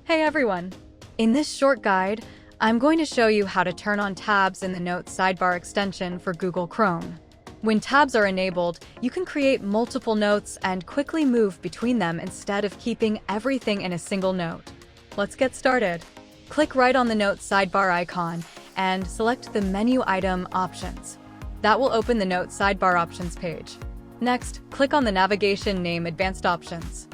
Hey everyone! In this short guide, I'm going to show you how to turn on tabs in the Note Sidebar extension for Google Chrome. When tabs are enabled, you can create multiple notes and quickly move between them instead of keeping everything in a single note. Let's get started. Click right on the Note Sidebar icon and select the menu item Options. That will open the Note Sidebar Options page. Next, click on the navigation name Advanced Options.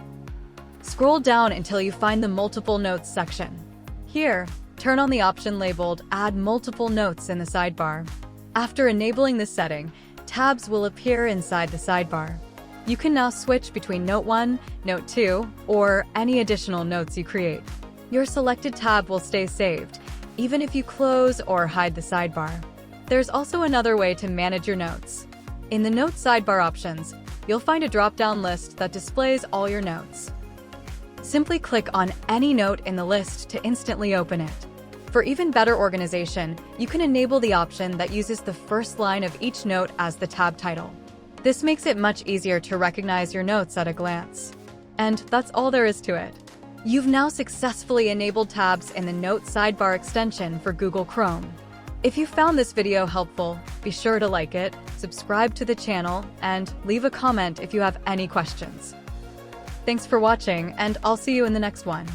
Scroll down until you find the Multiple Notes section. Here, turn on the option labeled Add Multiple Notes in the sidebar. After enabling this setting, tabs will appear inside the sidebar. You can now switch between Note 1, Note 2, or any additional notes you create. Your selected tab will stay saved, even if you close or hide the sidebar. There's also another way to manage your notes. In the Note Sidebar options, you'll find a drop-down list that displays all your notes. Simply click on any note in the list to instantly open it. For even better organization, you can enable the option that uses the first line of each note as the tab title. This makes it much easier to recognize your notes at a glance. And that's all there is to it. You've now successfully enabled tabs in the Note Sidebar extension for Google Chrome. If you found this video helpful, be sure to like it, subscribe to the channel, and leave a comment if you have any questions. Thanks for watching, and I'll see you in the next one.